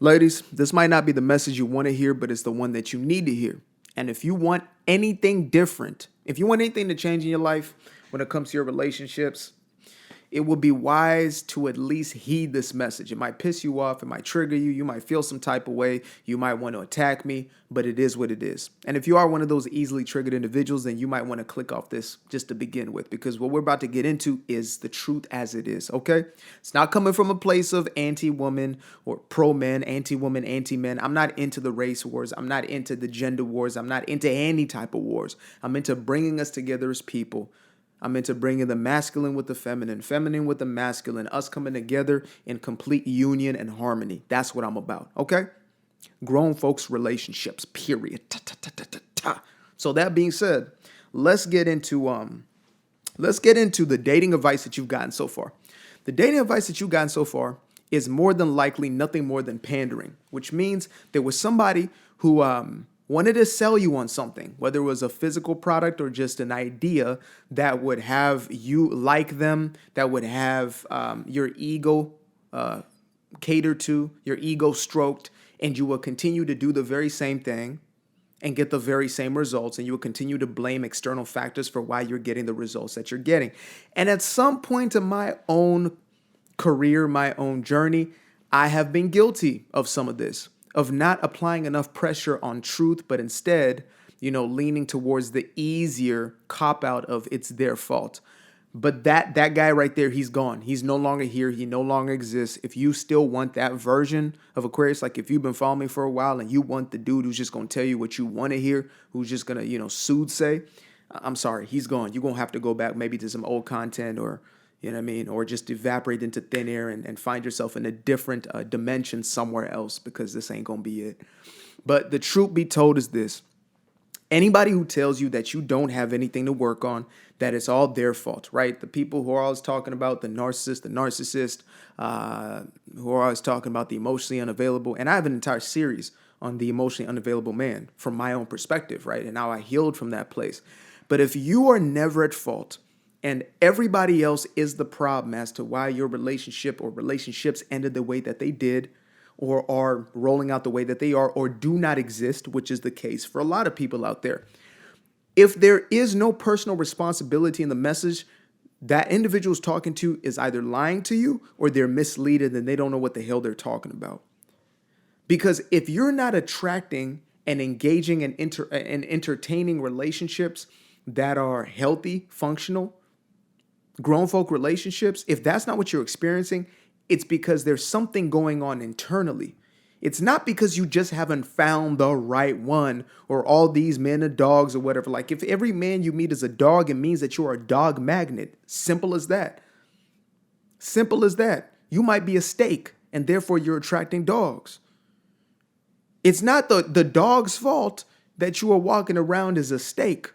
Ladies, this might not be the message you want to hear, but it's the one that you need to hear. And if you want anything different, if you want anything to change in your life when it comes to your relationships, it would be wise to at least heed this message. It might piss you off. It might trigger you. You might feel some type of way. You might want to attack me, but it is what it is. And if you are one of those easily triggered individuals, then you might want to click off this just to begin with, because what we're about to get into is the truth as it is, okay? It's not coming from a place of anti-woman or pro-men, anti-woman, anti-men. I'm not into the race wars. I'm not into the gender wars. I'm not into any type of wars. I'm into bringing us together as people. I'm into bringing the masculine with the feminine, feminine with the masculine, us coming together in complete union and harmony. That's what I'm about, okay? Grown folks relationships, period. So that being said, let's get into the dating advice that you've gotten so far. The dating advice that you've gotten so far is more than likely nothing more than pandering, which means there was somebody who wanted to sell you on something, whether it was a physical product or just an idea that would have you like them, that would have your ego catered to, your ego stroked, and you will continue to do the very same thing and get the very same results, and you will continue to blame external factors for why you're getting the results that you're getting. And at some point in my own career, my own journey, I have been guilty of some of this, of not applying enough pressure on truth, but instead, leaning towards the easier cop-out of it's their fault. But that guy right there, he's gone. He's no longer here. He no longer exists. If you still want that version of Aquarius, like if you've been following me for a while and you want the dude who's just going to tell you what you want to hear, who's just going to, soothsay, I'm sorry, he's gone. You're going to have to go back maybe to some old content or or just evaporate into thin air and find yourself in a different dimension somewhere else, because this ain't going to be it. But the truth be told is this. Anybody who tells you that you don't have anything to work on, that it's all their fault, right? The people who are always talking about the narcissist, who are always talking about the emotionally unavailable. And I have an entire series on the emotionally unavailable man from my own perspective, right? And how I healed from that place. But if you are never at fault, and everybody else is the problem as to why your relationship or relationships ended the way that they did, or are rolling out the way that they are, or do not exist, which is the case for a lot of people out there. If there is no personal responsibility in the message, that individual is talking to is either lying to you or they're misleading and they don't know what the hell they're talking about. Because if you're not attracting and engaging and entertaining relationships that are healthy, functional, grown folk relationships, if that's not what you're experiencing, it's because there's something going on internally. It's not because you just haven't found the right one, or all these men are dogs or whatever. Like, if every man you meet is a dog, it means that you're a dog magnet. Simple as that. Simple as that. You might be a steak and therefore you're attracting dogs. It's not the dog's fault that you are walking around as a steak.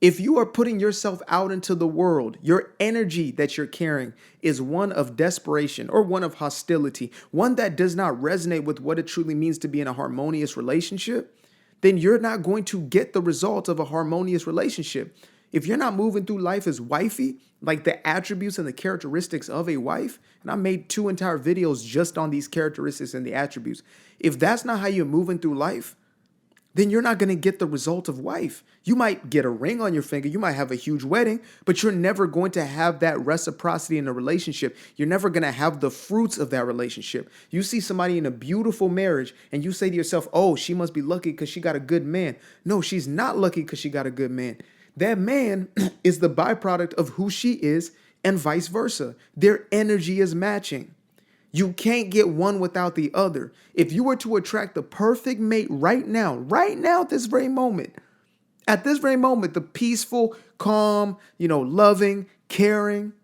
If you are putting yourself out into the world, your energy that you're carrying is one of desperation or one of hostility, one that does not resonate with what it truly means to be in a harmonious relationship, then you're not going to get the results of a harmonious relationship. If you're not moving through life as wifey, like the attributes and the characteristics of a wife, and I made 2 entire videos just on these characteristics and the attributes. If that's not how you're moving through life, then you're not going to get the result of wife. You might get a ring on your finger. You might have a huge wedding, but you're never going to have that reciprocity in a relationship. You're never going to have the fruits of that relationship. You see somebody in a beautiful marriage and you say to yourself, oh, she must be lucky because she got a good man. No, she's not lucky because she got a good man. That man is the byproduct of who she is and vice versa. Their energy is matching. You can't get one without the other. If you were to attract the perfect mate right now, at this very moment, the peaceful, calm, loving, caring,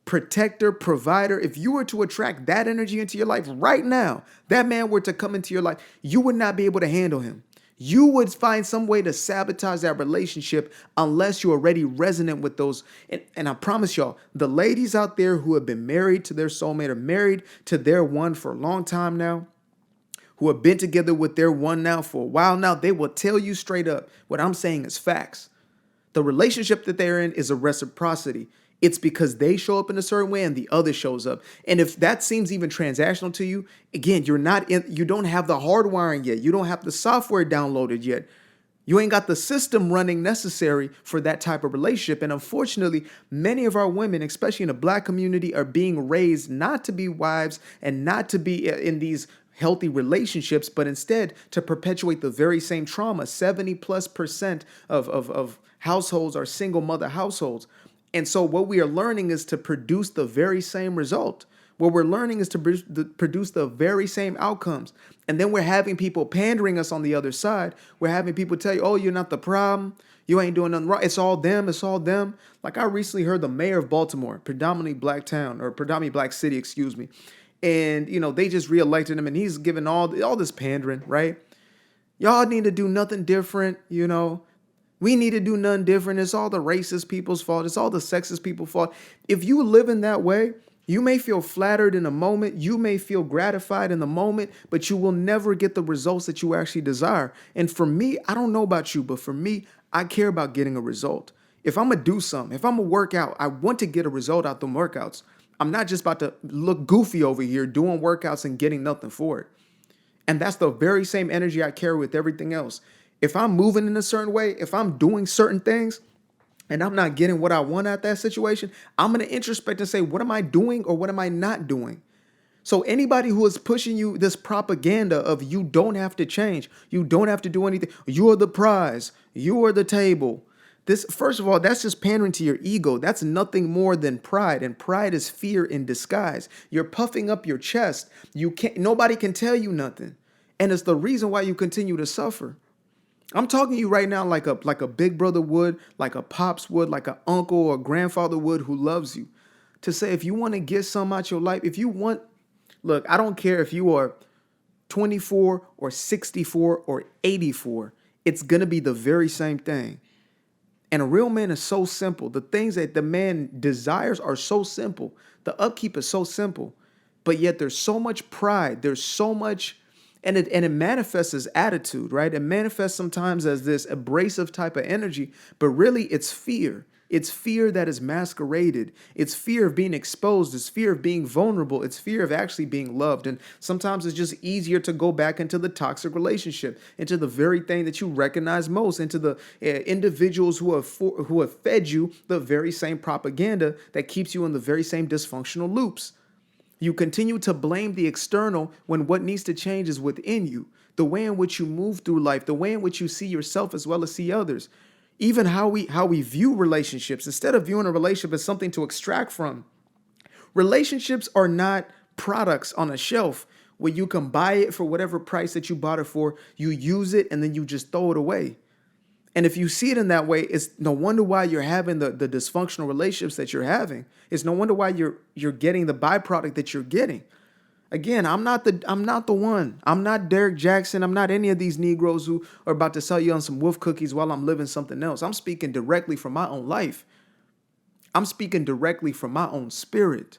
protector, provider, if you were to attract that energy into your life right now, that man were to come into your life, you would not be able to handle him. You would find some way to sabotage that relationship unless you're already resonant with those. And I promise y'all, the ladies out there who have been married to their soulmate or married to their one for a long time now, who have been together with their one now for a while now, they will tell you straight up what I'm saying is facts. The relationship that they're in is a reciprocity. It's because they show up in a certain way and the other shows up. And if that seems even transactional to you, again, you don't have the hardwiring yet. You don't have the software downloaded yet. You ain't got the system running necessary for that type of relationship. And unfortunately, many of our women, especially in the Black community, are being raised not to be wives and not to be in these healthy relationships, but instead to perpetuate the very same trauma. 70+% of households are single mother households. And so what we are learning is to produce the very same result. What we're learning is to produce the very same outcomes. And then we're having people pandering us on the other side. We're having people tell you, oh, you're not the problem. You ain't doing nothing wrong. It's all them. It's all them. Like I recently heard the mayor of Baltimore, predominantly Black town or predominantly Black city, excuse me. And, they just reelected him and he's giving all this pandering, right? Y'all need to do nothing different, We need to do nothing different. It's all the racist people's fault. It's all the sexist people's fault. If you live in that way, you may feel flattered in a moment. You may feel gratified in the moment, but you will never get the results that you actually desire. And for me, I don't know about you, but for me, I care about getting a result. If I'm going to do something, if I'm going to work out, I want to get a result out of the workouts. I'm not just about to look goofy over here doing workouts and getting nothing for it. And that's the very same energy I carry with everything else. If I'm moving in a certain way, if I'm doing certain things and I'm not getting what I want out that situation, I'm going to introspect and say, what am I doing or what am I not doing? So anybody who is pushing you this propaganda of you don't have to change, you don't have to do anything, you are the prize, you are the table. This, first of all, that's just pandering to your ego. That's nothing more than pride, and pride is fear in disguise. You're puffing up your chest. Nobody can tell you nothing. And it's the reason why you continue to suffer. I'm talking to you right now like a big brother would, like a pops would, like an uncle or grandfather would who loves you. To say if you want to get some out your life, look, I don't care if you are 24 or 64 or 84. It's going to be the very same thing. And a real man is so simple. The things that the man desires are so simple. The upkeep is so simple. But yet there's so much pride. There's so much, and it manifests as attitude, right? It manifests sometimes as this abrasive type of energy, but really it's fear. It's fear that is masqueraded. It's fear of being exposed. It's fear of being vulnerable. It's fear of actually being loved. And sometimes it's just easier to go back into the toxic relationship, into the very thing that you recognize most, into the individuals who have fed you the very same propaganda that keeps you in the very same dysfunctional loops. You continue to blame the external when what needs to change is within you. The way in which you move through life, the way in which you see yourself as well as see others. Even how we view relationships, instead of viewing a relationship as something to extract from. Relationships are not products on a shelf where you can buy it for whatever price that you bought it for, you use it, and then you just throw it away. And if you see it in that way, it's no wonder why you're having the dysfunctional relationships that you're having. It's no wonder why you're getting the byproduct that you're getting. Again, I'm not the one. I'm not Derek Jackson. I'm not any of these Negroes who are about to sell you on some wolf cookies while I'm living something else. I'm speaking directly from my own life. I'm speaking directly from my own spirit.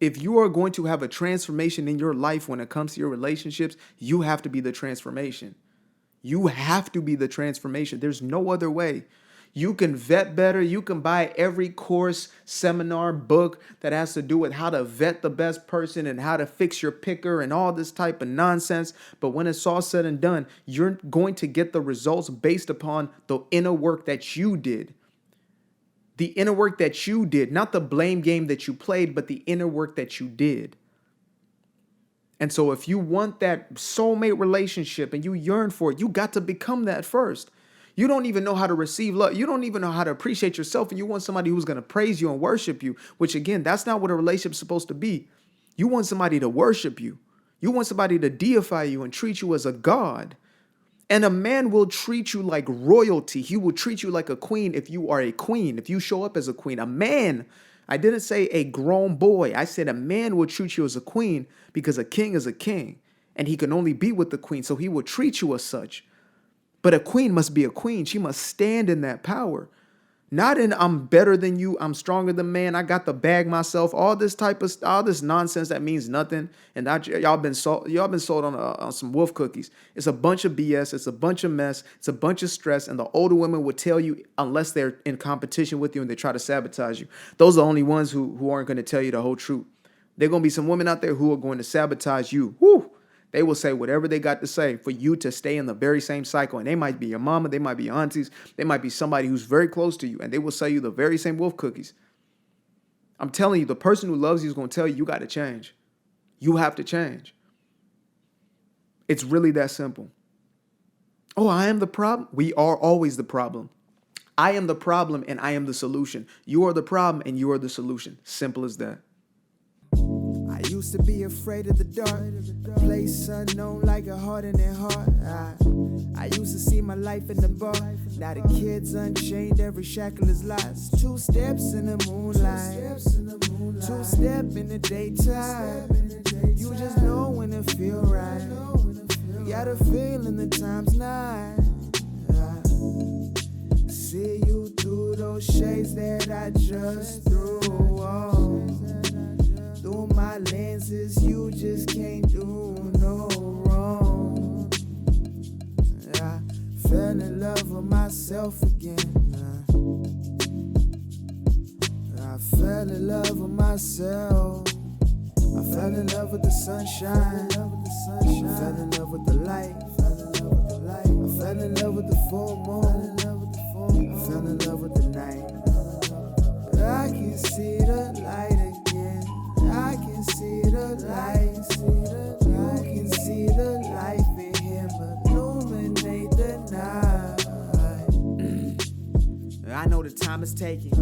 If you are going to have a transformation in your life when it comes to your relationships, you have to be the transformation. You have to be the transformation. There's no other way. You can vet better. You can buy every course, seminar, book that has to do with how to vet the best person and how to fix your picker and all this type of nonsense. But when it's all said and done, you're going to get the results based upon the inner work that you did. The inner work that you did, not the blame game that you played, but the inner work that you did. And so if you want that soulmate relationship and you yearn for it, you got to become that first. You don't even know how to receive love. You don't even know how to appreciate yourself. And you want somebody who's going to praise you and worship you, which again, that's not what a relationship's supposed to be. You want somebody to worship you. You want somebody to deify you and treat you as a god. And a man will treat you like royalty. He will treat you like a queen if you are a queen, if you show up as a queen. A man, I didn't say a grown boy. I said a man will treat you as a queen because a king is a king. And he can only be with the queen, so he will treat you as such. But a queen must be a queen. She must stand in that power. Not in I'm better than you, I'm stronger than man, I got the bag myself, all this nonsense that means nothing. And y'all been sold on some wolf cookies. It's a bunch of BS, it's a bunch of mess, it's a bunch of stress. And the older women would tell you, unless they're in competition with you and they try to sabotage you, those are the only ones who aren't going to tell you the whole truth. There are going to be some women out there who are going to sabotage you. Woo! They will say whatever they got to say for you to stay in the very same cycle. And they might be your mama, they might be your aunties, they might be somebody who's very close to you, and they will sell you the very same wolf cookies. I'm telling you, the person who loves you is going to tell you got to change. You have to change. It's really that simple. Oh, I am the problem. We are always the problem. I am the problem and I am the solution. You are the problem and you are the solution. Simple as that. I used to be afraid of the dark, a place unknown like a heart in their heart. I used to see my life in the bar. Now the kids unchained, every shackle is lost. 2 steps in the moonlight, 2 step in the daytime. You just know when it feel right. You got a feeling the time's not. See you through those shades that I just threw on. Through my lenses, you just can't do no wrong. I fell in love with myself again. I fell in love with myself. I fell in love with the sunshine. I fell in love with the light. I fell in love with the full moon. I fell in love with the night. I can see the light again. I can see the light. You can see the life in him illuminate the night. I know the time is taking.